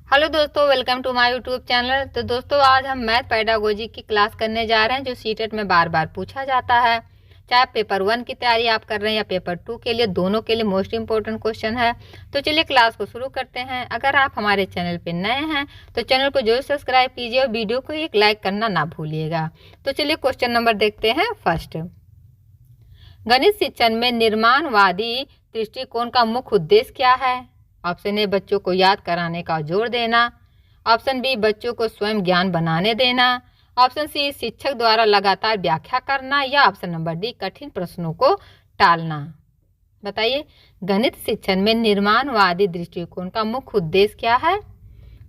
Hello दोस्तों, welcome to my YouTube channel. तो दोस्तों, आज हम मैथ पेडागोजी की क्लास करने जा रहे हैं जो सीटेट में बार बार पूछा जाता है। चाहे पेपर 1 की तैयारी आप कर रहे हैं या पेपर 2 के लिए, दोनों के लिए मोस्ट इंपॉर्टेंट क्वेश्चन है। तो चलिए क्लास को शुरू करते हैं। अगर आप हमारे चैनल पर नए हैं तो चैनल को जरूर सब्सक्राइब कीजिए और वीडियो को एक लाइक करना ना भूलिएगा। तो चलिए क्वेश्चन नंबर देखते हैं। फर्स्ट, गणित शिक्षण में निर्माणवादी दृष्टिकोण का मुख्य उद्देश्य क्या है? ऑप्शन ए, बच्चों को याद कराने का जोर देना। ऑप्शन बी, बच्चों को स्वयं ज्ञान बनाने देना। ऑप्शन सी, शिक्षक द्वारा लगातार व्याख्या करना। या ऑप्शन नंबर डी, कठिन प्रश्नों को टालना। बताइए, गणित शिक्षण में निर्माणवादी दृष्टिकोण का मुख्य उद्देश्य क्या है?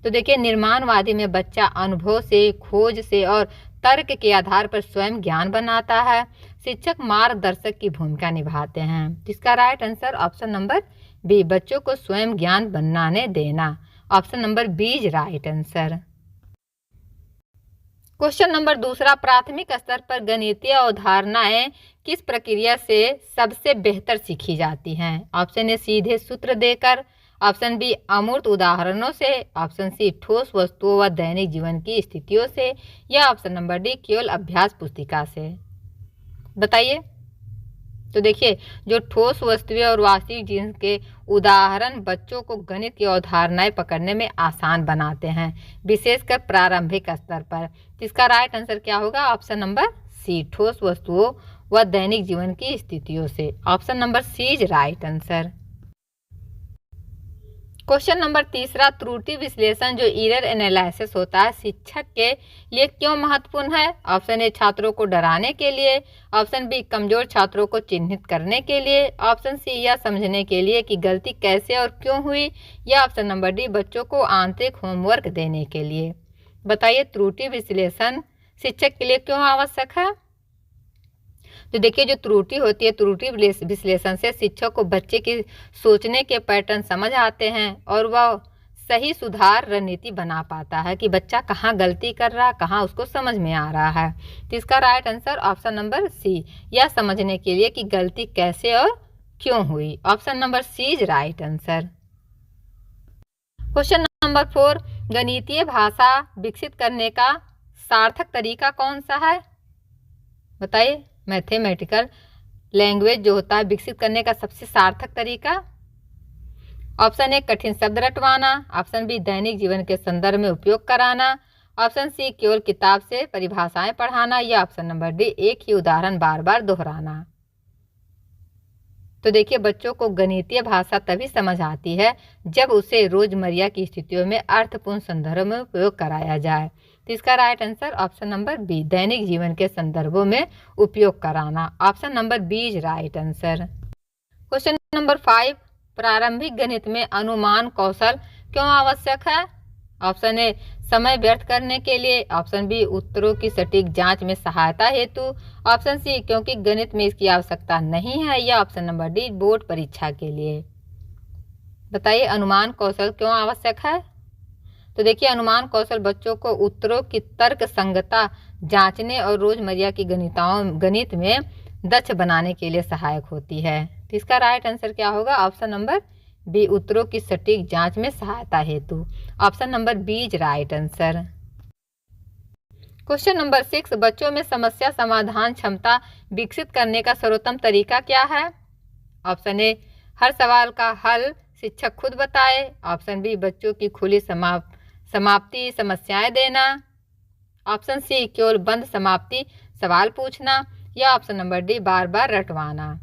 तो देखिए, निर्माणवादी में बच्चा अनुभव से, खोज से और तर्क के आधार पर स्वयं ज्ञान बनाता है। शिक्षक मार्गदर्शक की भूमिका निभाते हैं। इसका right answer option number B, बच्चों को स्वयं ज्ञान बनाने देना। Option number B is right answer. Question number दूसरा, प्राथमिक स्तर पर गणितीय अवधारणाएं किस प्रक्रिया से सबसे बेहतर सीखी जाती हैं? ऑप्शन ए, सीधे सूत्र देकर। ऑप्शन बी, अमूर्त उदाहरणों से। ऑप्शन सी, ठोस वस्तुओं व दैनिक जीवन की स्थितियों से। या ऑप्शन नंबर डी, केवल अभ्यास पुस्तिका से। बताइए। तो देखिए, जो ठोस वस्तुएं और वास्तविक जीवन के उदाहरण बच्चों को गणित की अवधारणाएं पकड़ने में आसान बनाते हैं, विशेषकर प्रारंभिक स्तर पर। इसका राइट आंसर क्या होगा? ऑप्शन नंबर सी, ठोस वस्तुओं व दैनिक जीवन की स्थितियों से। Option number C is right answer. Question number तीसरा, त्रुटि विश्लेषण जो एरर एनालिसिस होता है शिक्षक के लिए क्यों महत्वपूर्ण है? ऑप्शन ए, छात्रों को डराने के लिए। ऑप्शन बी, कमजोर छात्रों को चिन्हित करने के लिए। ऑप्शन सी, यह समझने के लिए कि गलती कैसे और क्यों हुई। या ऑप्शन नंबर डी, बच्चों को आंतरिक होमवर्क देने के लिए। बताइए, त्रुटि विश्लेषण शिक्षक के लिए क्यों आवश्यक है? तो देखिए, जो त्रुटि होती है, त्रुटि विश्लेषण से शिक्षक को बच्चे की सोचने के पैटर्न समझ आते हैं और वह सही सुधार रणनीति बना पाता है कि बच्चा कहाँ गलती कर रहा, कहाँ उसको समझ में आ रहा है। तो इसका right answer option number C, यह समझने के लिए कि गलती कैसे और क्यों हुई। Option number C is right answer. Question number 4, गणितीय भाषा विकसित करने का सार्थक तरीका कौन सा है? बताइए, मैथमेटिकल लैंग्वेज जो होता है विकसित करने का सबसे सार्थक तरीका। ऑप्शन ए, कठिन शब्द रटवाना। ऑप्शन बी, दैनिक जीवन के संदर्भ में उपयोग कराना। ऑप्शन सी, केवल किताब से परिभाषाएं पढ़ाना। या ऑप्शन नंबर डी, एक ही उदाहरण बार बार दोहराना। तो देखिए, बच्चों को गणितीय भाषा तभी समझ आती है जब उसे रोजमर्रा की स्थितियों में अर्थपूर्ण संदर्भ में उपयोग कराया जाए। तो इसका right answer option number B, दैनिक जीवन के संदर्भों में उपयोग कराना। Option number B is right answer. Question number 5, प्रारंभिक गणित में अनुमान कौशल क्यों आवश्यक है? ऑप्शन ए, समय व्यर्थ करने के लिए। ऑप्शन बी, उत्तरों की सटीक जांच में सहायता हेतु। ऑप्शन सी, क्योंकि गणित में इसकी आवश्यकता नहीं है। या ऑप्शन नंबर डी, बोर्ड परीक्षा के लिए। बताइए, अनुमान कौशल क्यों आवश्यक है? तो देखिए, अनुमान कौशल बच्चों को उत्तरों की तर्क संगतता जांचने और रोजमर्रा की गणित में दक्ष बनाने के लिए सहायक होती है। तो इसका राइट आंसर क्या होगा? ऑप्शन नंबर बी, उत्तरों की सटीक जांच में सहायता हेतु। Option number B is right answer. Question number 6, बच्चों में समस्या समाधान क्षमता विकसित करने का सर्वोत्तम तरीका क्या है? ऑप्शन ए, हर सवाल का हल शिक्षक खुद बताए। ऑप्शन बी, बच्चों की खुली समाप्ति समस्याएं देना। ऑप्शन सी, केवल बंद समाप्ति सवाल पूछना। या ऑप्शन नंबर डी, बार बार रटवाना।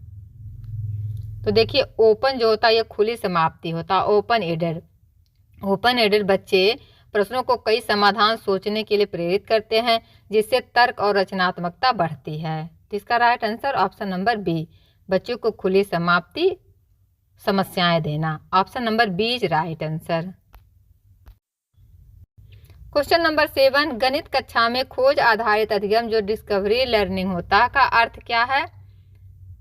तो देखिए, ओपन जो होता है यह खुली समाप्ति होता है, ओपन एडेड बच्चे प्रश्नों को कई समाधान सोचने के लिए प्रेरित करते हैं, जिससे तर्क और रचनात्मकता बढ़ती है। तो इसका right answer option number B, बच्चों को खुली समाप्ति समस्याएं देना। Option number B is right answer. Question number 7, गणित कक्षा में खोज आधारित अधिगम जो डिस्कवरी लर्निंग होता है का अर्थ क्या है?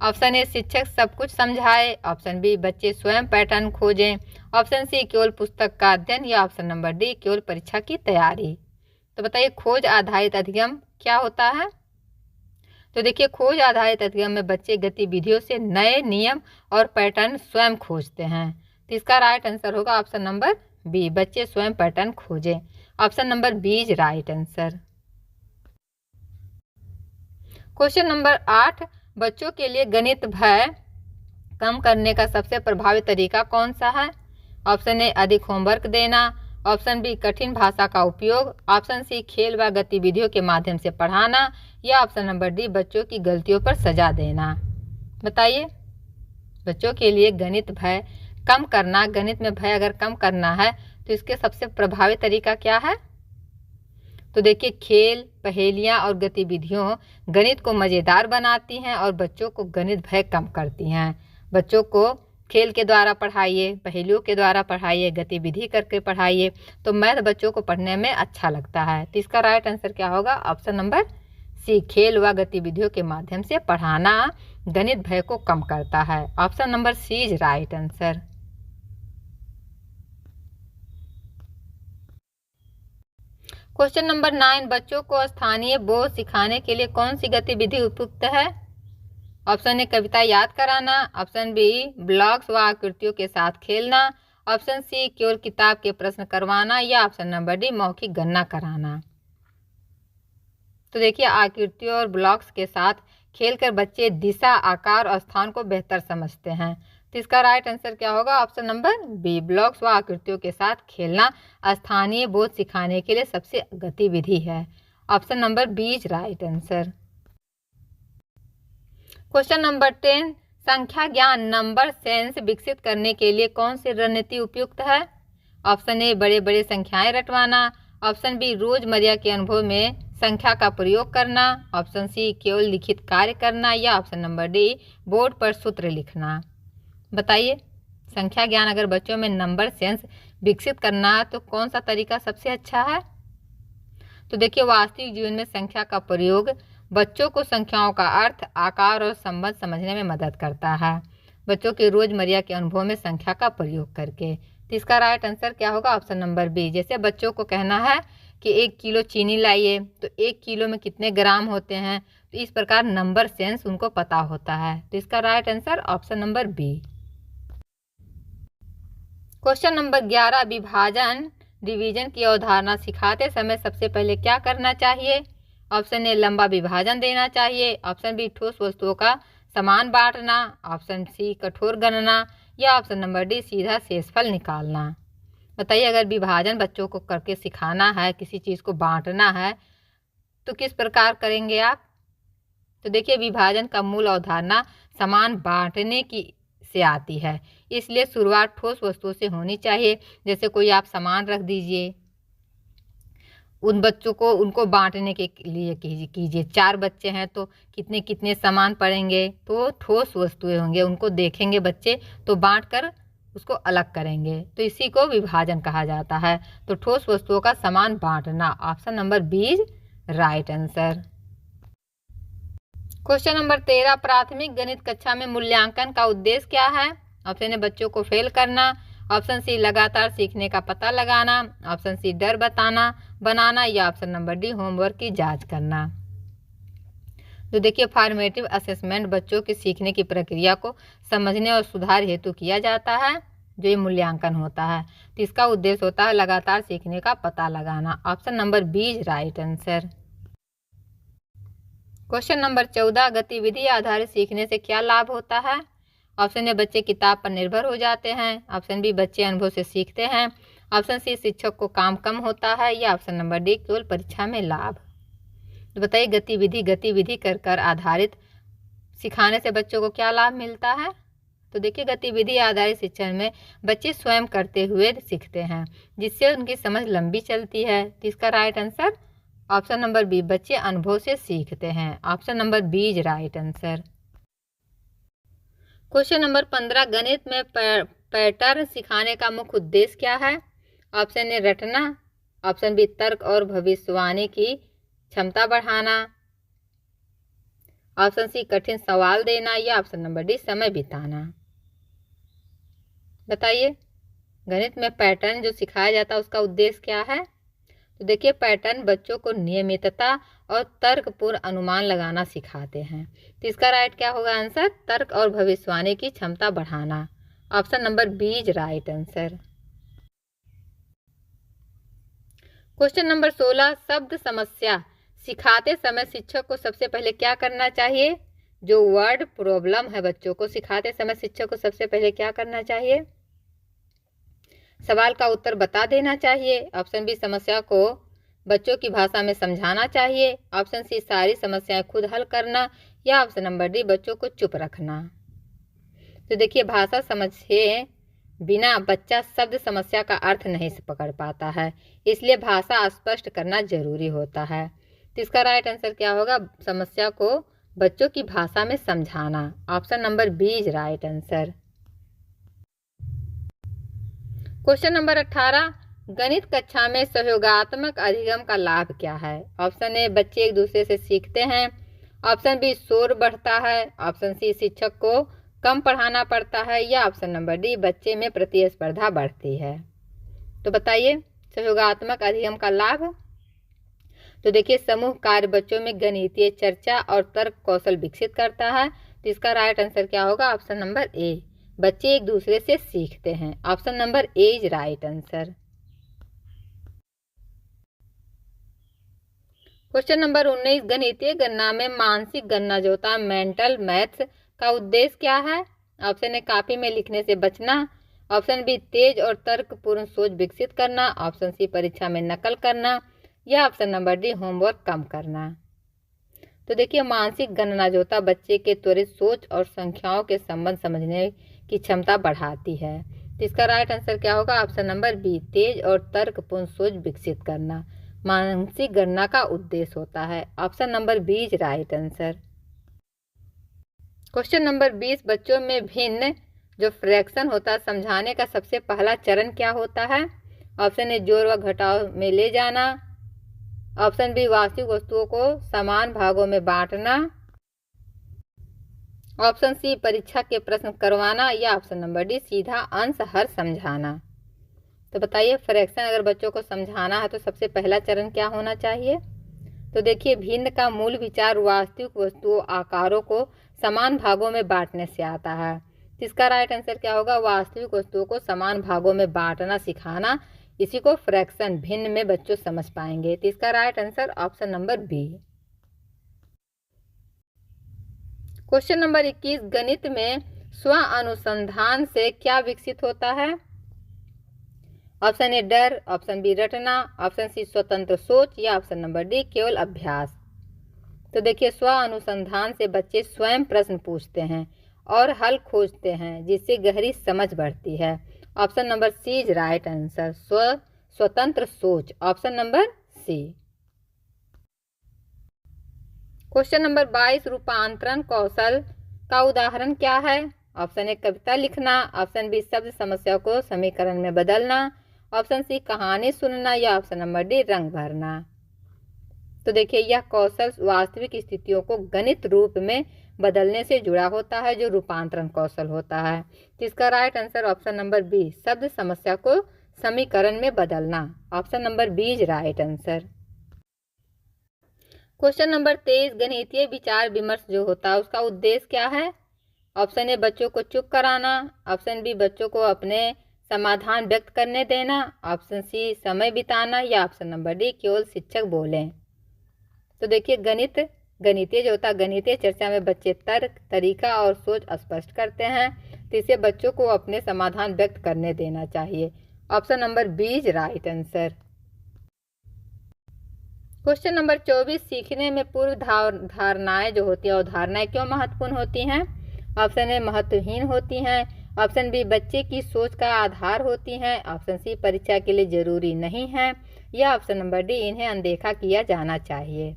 ऑप्शन ए, शिक्षक सब कुछ समझाए। ऑप्शन बी, बच्चे स्वयं पैटर्न खोजें। ऑप्शन सी, केवल पुस्तक का अध्ययन। या ऑप्शन नंबर डी, केवल परीक्षा की तैयारी। तो बताइए, खोज आधारित अधिगम क्या होता है? तो देखिए, खोज आधारित अधिगम में बच्चे गतिविधियों से नए नियम और पैटर्न स्वयं खोजते हैं। तो इसका राइट आंसर होगा ऑप्शन नंबर बी बच्चे स्वयं पैटर्न खोजें। Option number B is right answer. Question number 8, बच्चों के लिए गणित भय कम करने का सबसे प्रभावी तरीका कौन सा है? ऑप्शन ए अधिक होमवर्क देना, ऑप्शन बी कठिन भाषा का उपयोग, ऑप्शन सी खेल व गतिविधियों के माध्यम से पढ़ाना, या ऑप्शन नंबर डी बच्चों की गलतियों पर सजा देना। बताइए, बच्चों के लिए गणित भय कम करना, गणित में भय अगर कम करना है तो इसके सबसे प्रभावी तरीका क्या है? तो देखिए, खेल, पहेलियाँ और गतिविधियों गणित को मज़ेदार बनाती हैं और बच्चों को गणित भय कम करती हैं। बच्चों को खेल के द्वारा पढ़ाइए, पहेलियों के द्वारा पढ़ाइए, गतिविधि करके पढ़ाइए, तो मैथ बच्चों को पढ़ने में अच्छा लगता है। तो इसका राइट आंसर क्या होगा? ऑप्शन नंबर सी, खेल व गतिविधियों के माध्यम से पढ़ाना गणित भय को कम करता है। Option number C is right answer. Question number 9, बच्चों को स्थानीय बोध सिखाने के लिए कौन सी गतिविधि उपयुक्त है? ऑप्शन ए कविता याद कराना, ऑप्शन बी ब्लॉक्स व आकृतियों के साथ खेलना, ऑप्शन सी केवल किताब के प्रश्न करवाना, या ऑप्शन नंबर डी मौखिक गणना कराना। तो देखिए, आकृतियों और ब्लॉक्स के साथ खेलकर बच्चे दिशा, आकार और स्थान को बेहतर समझते हैं। तो इसका राइट आंसर क्या होगा? ऑप्शन नंबर बी, ब्लॉक्स व आकृतियों के साथ खेलना स्थानीय बोध सिखाने के लिए सबसे गतिविधि है। Option number B is right answer. Question number 10, संख्या ज्ञान नंबर सेंस विकसित करने के लिए कौन सी रणनीति उपयुक्त है? ऑप्शन ए बड़े बड़े संख्याएं रटवाना, ऑप्शन बी रोजमर्रा के अनुभव में संख्या का प्रयोग करना, ऑप्शन सी केवल लिखित कार्य करना, या ऑप्शन नंबर डी बोर्ड पर सूत्र लिखना। बताइए, संख्या ज्ञान अगर बच्चों में नंबर सेंस विकसित करना है तो कौन सा तरीका सबसे अच्छा है? तो देखिए, वास्तविक जीवन में संख्या का प्रयोग बच्चों को संख्याओं का अर्थ, आकार और संबंध समझने में मदद करता है, बच्चों के रोजमर्रा के अनुभव में संख्या का प्रयोग करके। तो इसका राइट आंसर क्या होगा? Option number B. जैसे बच्चों को कहना है कि 1 किलो चीनी लाइए, तो 1 किलो में कितने ग्राम होते हैं, तो इस प्रकार नंबर सेंस उनको पता होता है। तो इसका right answer option number B. Question number 11, विभाजन डिवीजन की अवधारणा सिखाते समय सबसे पहले क्या करना चाहिए? ऑप्शन ए लंबा विभाजन देना चाहिए, ऑप्शन बी ठोस वस्तुओं का समान बांटना, ऑप्शन सी कठोर गणना, या ऑप्शन नंबर डी सीधा शेषफल निकालना। बताइए, अगर विभाजन बच्चों को करके सिखाना है, किसी चीज़ को बांटना है, तो किस प्रकार करेंगे आप? तो देखिए, विभाजन का मूल अवधारणा समान बांटने की से आती है, इसलिए शुरुआत ठोस वस्तुओं से होनी चाहिए। जैसे कोई आप सामान रख दीजिए, उन बच्चों को उनको बांटने के लिए कीजिए। 4 बच्चे हैं तो कितने कितने सामान पड़ेंगे, तो ठोस वस्तुएं होंगे, उनको देखेंगे बच्चे तो बांट कर उसको अलग करेंगे, तो इसी को विभाजन कहा जाता है। तो ठोस वस्तुओं का सामान बांटना, option number B right answer. Question number 13, प्राथमिक गणित कक्षा में मूल्यांकन का उद्देश्य क्या है? ऑप्शन ए बच्चों को फेल करना, ऑप्शन सी लगातार सीखने का पता लगाना, ऑप्शन सी डर बनाना, या ऑप्शन नंबर डी होमवर्क की जांच करना। तो देखिए, फॉर्मेटिव असेसमेंट बच्चों की सीखने की प्रक्रिया को समझने और सुधार हेतु किया जाता है, जो ये मूल्यांकन होता है। तो इसका उद्देश्य होता है लगातार सीखने का पता लगाना। Option number B is right answer. Question number 14, गतिविधि आधारित सीखने से क्या लाभ होता है? ऑप्शन ए बच्चे किताब पर निर्भर हो जाते हैं, ऑप्शन बी बच्चे अनुभव से सीखते हैं, ऑप्शन सी शिक्षक को काम कम होता है, या ऑप्शन नंबर डी केवल परीक्षा में लाभ। तो बताइए, गतिविधि कर आधारित सिखाने से बच्चों को क्या लाभ मिलता है? तो देखिए, गतिविधि आधारित शिक्षण में बच्चे स्वयं करते हुए सीखते हैं, जिससे उनकी समझ लंबी चलती है। तो इसका right answer option number B, बच्चे अनुभव से सीखते हैं। Option number B is right answer. Question number 15, गणित में पैटर्न सिखाने का मुख्य उद्देश्य क्या है? ऑप्शन ए रटना, ऑप्शन बी तर्क और भविष्यवाणी की क्षमता बढ़ाना, ऑप्शन सी कठिन सवाल देना, या ऑप्शन नंबर डी समय बिताना। बताइए, गणित में पैटर्न जो सिखाया जाता है उसका उद्देश्य क्या है? तो देखिए, पैटर्न बच्चों को नियमितता और तर्कपूर्ण अनुमान लगाना सिखाते हैं। तो इसका राइट क्या होगा आंसर? तर्क और भविष्यवाणी की क्षमता बढ़ाना। Option number B is right answer. Question number 16, शब्द समस्या सिखाते समय शिक्षक को सबसे पहले क्या करना चाहिए? जो वर्ड प्रॉब्लम है बच्चों को सिखाते समय शिक्षक को सबसे पहले क्या करना चाहिए? सवाल का उत्तर बता देना चाहिए। ऑप्शन बी, समस्या को बच्चों की भाषा में समझाना चाहिए। ऑप्शन सी, सारी समस्याएं खुद हल करना, या ऑप्शन नंबर डी, बच्चों को चुप रखना। तो देखिए, भाषा समझे बिना बच्चा शब्द समस्या का अर्थ नहीं पकड़ पाता है, इसलिए भाषा स्पष्ट करना जरूरी होता है। तो इसका राइट आंसर क्या होगा? समस्या को बच्चों की भाषा में समझाना। Option number B is right answer. Question number 18, गणित कक्षा में सहयोगात्मक अधिगम का लाभ क्या है? ऑप्शन ए, बच्चे एक दूसरे से सीखते हैं। ऑप्शन बी, शोर बढ़ता है। ऑप्शन सी, शिक्षक को कम पढ़ाना पड़ता है, या ऑप्शन नंबर डी, बच्चे में प्रतिस्पर्धा बढ़ती है। तो बताइए सहयोगात्मक अधिगम का लाभ। तो देखिए, समूह कार्य बच्चों में गणितीय चर्चा और तर्क कौशल विकसित करता है। तो इसका राइट आंसर क्या होगा? ऑप्शन नंबर ए, बच्चे एक दूसरे से सीखते हैं। Option number A is right answer. Question number 19, गणितीय गणना में मानसिक गणना जो होता है मेंटल मैथ्स का उद्देश्य क्या है? ऑप्शन ए, कॉपी में लिखने से बचना। ऑप्शन बी, तेज और तर्कपूर्ण सोच विकसित करना। ऑप्शन सी, परीक्षा में नकल करना, या ऑप्शन नंबर डी, होमवर्क कम करना। तो देखिए, मानसिक गणना जो होता है बच्चे के त्वरित सोच और संख्याओं के संबंध समझने की क्षमता बढ़ाती है। तो इसका राइट आंसर क्या होगा? ऑप्शन नंबर बी, तेज और तर्कपूर्ण सोच विकसित करना मानसिक गणना का उद्देश्य होता है। Option number B is right answer. Question number 20, बच्चों में भिन्न जो फ्रैक्शन होता है समझाने का सबसे पहला चरण क्या होता है? ऑप्शन ए, जोड़ व घटाव में ले जाना। ऑप्शन बी, वास्तविक वस्तुओं को समान भागों में बांटना। ऑप्शन सी, परीक्षा के प्रश्न करवाना, या ऑप्शन नंबर डी, सीधा अंश हर समझाना। तो बताइए, फ्रैक्शन अगर बच्चों को समझाना है तो सबसे पहला चरण क्या होना चाहिए? तो देखिए, भिन्न का मूल विचार वास्तविक वस्तुओं आकारों को समान भागों में बांटने से आता है। इसका राइट आंसर क्या होगा? वास्तविक वस्तुओं को समान भागों में बांटना सिखाना, इसी को फ्रैक्शन भिन्न में बच्चों समझ पाएंगे। तो इसका right answer option number B. Question number 21, गणित में स्व अनुसंधान से क्या विकसित होता है? ऑप्शन ए, डर। ऑप्शन बी, रटना। ऑप्शन सी, स्वतंत्र सोच, या ऑप्शन नंबर डी, केवल अभ्यास। तो देखिए, स्व अनुसंधान से बच्चे स्वयं प्रश्न पूछते हैं और हल खोजते हैं, जिससे गहरी समझ बढ़ती है। Option number C is right answer, स्वतंत्र सोच। Option number C. Question number 22, रूपांतरण कौशल का उदाहरण क्या है? ऑप्शन ए, कविता लिखना। ऑप्शन बी, शब्द समस्या को समीकरण में बदलना। ऑप्शन सी, कहानी सुनना, या ऑप्शन नंबर डी, रंग भरना। तो देखिए, यह कौशल वास्तविक स्थितियों को गणित रूप में बदलने से जुड़ा होता है, जो रूपांतरण कौशल होता है। तो इसका right answer option number B, शब्द समस्या को समीकरण में बदलना। Option number B is right answer. Question number 23, गणितीय विचार विमर्श जो होता है उसका उद्देश्य क्या है? ऑप्शन ए, बच्चों को चुप कराना। ऑप्शन बी, बच्चों को अपने समाधान व्यक्त करने देना। ऑप्शन सी, समय बिताना, या ऑप्शन नंबर डी, केवल शिक्षक बोलें। तो देखिए, गणितीय जो होता है गणितीय चर्चा में बच्चे तर्क, तरीका और सोच स्पष्ट करते हैं, तो इसे बच्चों को अपने समाधान व्यक्त करने देना चाहिए। Option number B is right answer. Question number 24, सीखने में पूर्व धारणाएं जो होती है अवधारणाएं क्यों महत्वपूर्ण होती हैं? ऑप्शन ए, महत्वहीन होती हैं। ऑप्शन बी, बच्चे की सोच का आधार होती हैं। ऑप्शन सी, परीक्षा के लिए जरूरी नहीं है, या ऑप्शन नंबर डी, इन्हें अनदेखा किया जाना चाहिए।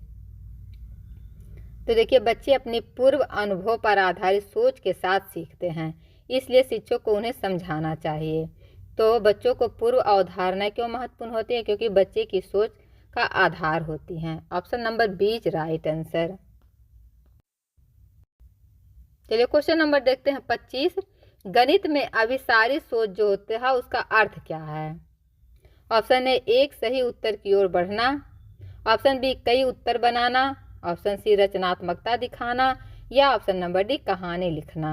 तो देखिए, बच्चे अपनी पूर्व अनुभव पर आधारित सोच के साथ सीखते हैं, इसलिए शिक्षक को उन्हें समझाना चाहिए। तो बच्चों को पूर्व अवधारणाएं क्यों महत्वपूर्ण होती है? क्योंकि बच्चे की सोच का आधार होती हैं। Option number B is right answer. चलिए, क्वेश्चन नंबर देखते हैं 25, गणित में अभिसारी सोच जो होता है उसका अर्थ क्या है? ऑप्शन ए, एक सही उत्तर की ओर बढ़ना। ऑप्शन बी, कई उत्तर बनाना। ऑप्शन सी, रचनात्मकता दिखाना, या ऑप्शन नंबर डी, कहानी लिखना।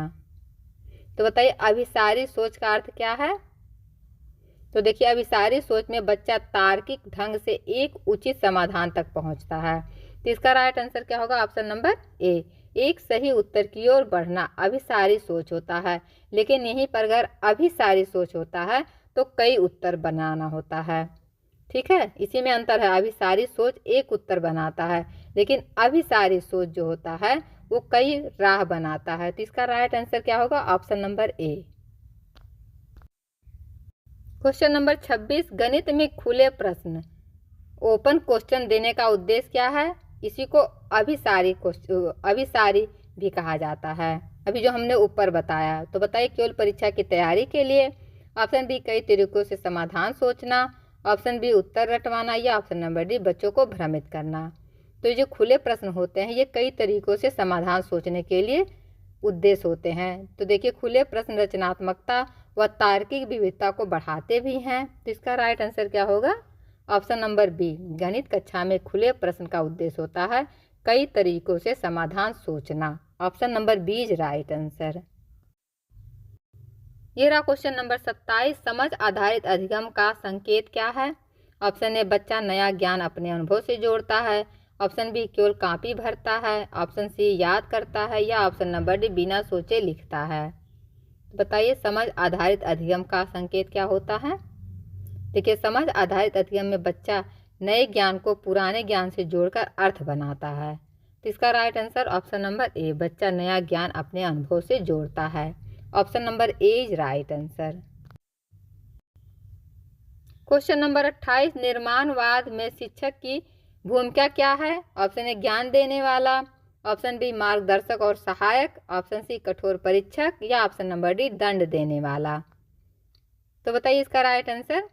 तो बताइए, अभिसारी सोच का अर्थ क्या है? तो देखिए अभिसारी सोच में बच्चा तार्किक ढंग से एक उचित समाधान तक पहुंचता है। तो इसका राइट आंसर क्या होगा? Option number A. एक सही उत्तर की ओर बढ़ना अभिसारी सोच होता है, लेकिन यहीं पर अगर अभिसारी सोच होता है तो कई उत्तर बनाना होता है। ठीक है, इसी में अंतर है। अभिसारी सोच एक उत्तर बनाता है, लेकिन अभिसारी सोच जो होता है वो कई राह बनाता है। तो इसका राइट आंसर क्या होगा? Option number A. Question number 26, गणित में खुले प्रश्न ओपन क्वेश्चन देने का उद्देश्य क्या है? इसी को अभिसारी भी कहा जाता है। अभी जो हमने ऊपर बताया, तो बताइए केवल परीक्षा की तैयारी के लिए। ऑप्शन बी कई तरीकों से समाधान सोचना, ऑप्शन बी उत्तर रटवाना, या ऑप्शन नंबर डी बच्चों को भ्रमित करना। तो ये जो खुले प्रश्न होते हैं ये कई तरीकों से समाधान सोचने के लिए उद्देश्य होते हैं। तो देखिए खुले प्रश्न रचनात्मकता व तार्किक विविधता को बढ़ाते भी हैं। तो इसका राइट आंसर क्या होगा? Option number B. गणित कक्षा में खुले प्रश्न का उद्देश्य होता है कई तरीकों से समाधान सोचना। Option number B is right answer. ये रहा क्वेश्चन नंबर 27, समझ आधारित अधिगम का संकेत क्या है? ऑप्शन ए बच्चा नया ज्ञान अपने अनुभव से जोड़ता है, ऑप्शन बी केवल कॉपी भरता है, ऑप्शन सी याद करता है, या ऑप्शन नंबर डी बिना सोचे लिखता है। बताइए समझ आधारित अधिगम का संकेत क्या होता है? देखिए समझ आधारित अधिगम में बच्चा नए ज्ञान को पुराने ज्ञान से जोड़कर अर्थ बनाता है। तो इसका right answer option number A, बच्चा नया ज्ञान अपने अनुभव से जोड़ता है। Option number A is right answer. Question number 28, निर्माणवाद में शिक्षक की भूमिका क्या है? ऑप्शन ए ज्ञान देने वाला, ऑप्शन बी मार्गदर्शक और सहायक, ऑप्शन सी कठोर परीक्षक, या ऑप्शन नंबर डी दंड देने वाला। तो बताइए इसका राइट आंसर।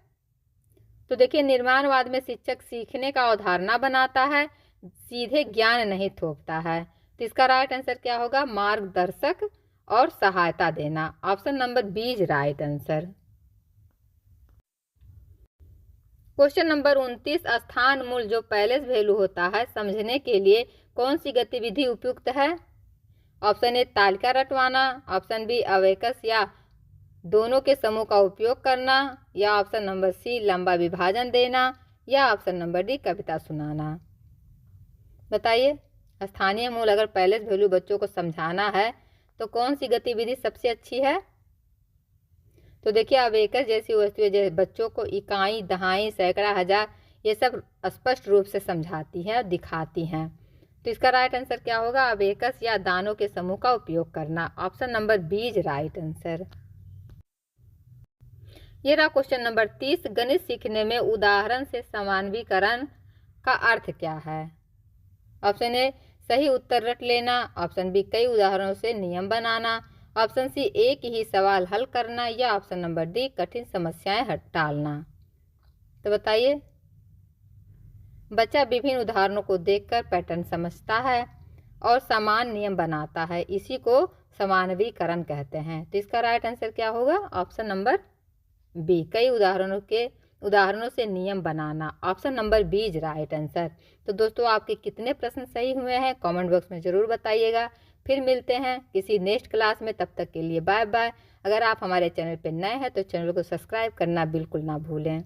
तो देखिए निर्माणवाद में शिक्षक सीखने का अवधारणा बनाता है, सीधे ज्ञान नहीं थोपता है। तो इसका राइट आंसर क्या होगा? मार्गदर्शक और सहायता देना। Option number B is right answer. Question number 29, स्थान मूल जो पैलेस वैल्यू होता है समझने के लिए कौन सी गतिविधि उपयुक्त है? ऑप्शन ए तालिका रटवाना, ऑप्शन बी अवेकस या दोनों के समूह का उपयोग करना, या ऑप्शन नंबर सी लंबा विभाजन देना, या ऑप्शन नंबर डी कविता सुनाना। बताइए स्थानीय मूल अगर पैलेस वैल्यू बच्चों को समझाना है तो कौन सी गतिविधि सबसे अच्छी है? तो देखिए अवेकस जैसी वस्तुएं जैसे बच्चों को इकाई, दहाई, सैकड़ा, हजार ये सब स्पष्ट रूप से समझाती हैं और दिखाती हैं। तो इसका राइट आंसर क्या होगा? अवेकस या दानों के समूह का उपयोग करना। Option number B is right answer. ये रहा क्वेश्चन नंबर 30, गणित सीखने में उदाहरण से समान्वीकरण का अर्थ क्या है? ऑप्शन ए सही उत्तर रट लेना, ऑप्शन बी कई उदाहरणों से नियम बनाना, ऑप्शन सी एक ही सवाल हल करना, या ऑप्शन नंबर डी कठिन समस्याएं टालना। तो बताइए बच्चा विभिन्न उदाहरणों को देखकर पैटर्न समझता है और समान नियम बनाता है, इसी को समानवीकरण कहते हैं। तो इसका राइट आंसर क्या होगा? ऑप्शन नंबर बी कई उदाहरणों से नियम बनाना। Option number B is right answer. तो दोस्तों आपके कितने प्रश्न सही हुए हैं कमेंट बॉक्स में ज़रूर बताइएगा। फिर मिलते हैं किसी नेक्स्ट क्लास में, तब तक के लिए बाय बाय। अगर आप हमारे चैनल पर नए हैं तो चैनल को सब्सक्राइब करना बिल्कुल ना भूलें।